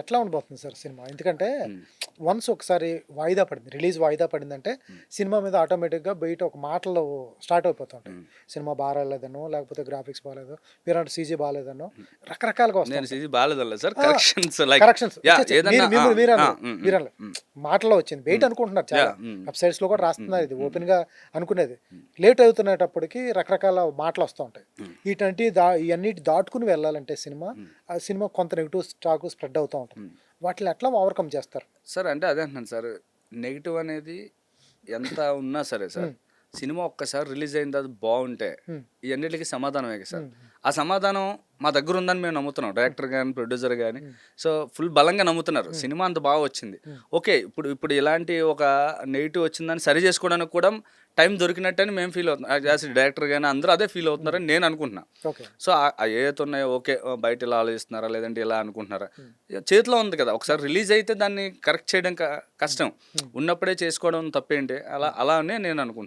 ఎట్లా ఉండబోతుంది sir cinema? ఎందుకంటే ఉమ్, వన్స్ ఒకసారి వాయిదా పడింది, రిలీజ్ వాయిదా పడిందంటే సినిమా మీద ఆటోమేటిక్గా బయట ఒక మాటలు స్టార్ట్ అయిపోతుంటాయి. ఉమ్. సినిమా బాగాలేదనో, లేకపోతే గ్రాఫిక్స్ బాగాలేదో, మీరంటే సీజీ బాగాలేదనో, రకరకాలుగా నేను వస్తాయి. సిజీ బాగాలేదల్లా సార్, కరెక్షన్స్ లైక్ కరెక్షన్స్ యా ఏదన్నా మీరు మాటల్లో వచ్చింది, బయట అనుకుంటున్నారు చాలా వెబ్సైట్స్ లో కూడా రాస్తున్నారు, ఇది ఓపెన్ గా అనుకునేది. లేట్ అవుతున్నప్పటికి రకరకాల మాటలు వస్తూ ఉంటాయి. ఇవన్నిటి దాటుకుని వెళ్ళాలంటే సినిమా, ఆ సినిమా కొంత నెగిటివ్ స్టాక్ స్ప్రెడ్ అవుతూ ఉంటుంది. వాటిని ఎట్లా ఓవర్కమ్ చేస్తారు? సార్. అంటే అదే అంటున్నాను సార్, నెగిటివ్ అనేది ఎంత ఉన్నా సరే సార్, సినిమా ఒక్కసారి రిలీజ్ అయిన తర్వాత బాగుంటే ఇవన్నిటికీ సమాధానమే కదా సార్. ఆ సమాధానం మా దగ్గర ఉందని మేము నమ్ముతున్నాం, డైరెక్టర్ కానీ ప్రొడ్యూసర్ కానీ. సో ఫుల్ బలంగా నమ్ముతున్నారు సినిమా అంత బాగా వచ్చింది. ఓకే, ఇప్పుడు ఇలాంటి ఒక నెగిటివ్ వచ్చిందని సరి చేసుకోవడానికి కూడా టైం దొరికినట్టని మేము ఫీల్ అవుతున్నాం, యాజ్ డైరెక్టర్ కానీ అందరూ అదే ఫీల్ అవుతున్నారని నేను అనుకుంటున్నా. ఓకే. సో ఏదైతే ఉన్నాయో ఓకే, బయట ఇలా ఆలోచిస్తున్నారా లేదంటే ఇలా అనుకుంటున్నారా, చేతిలో ఉంది కదా. ఒకసారి రిలీజ్ అయితే దాన్ని కరెక్ట్ చేయడం కష్టం, ఉన్నప్పుడే చేసుకోవడం తప్పేంటి, అలా అలానే నేను అనుకుంటున్నాను.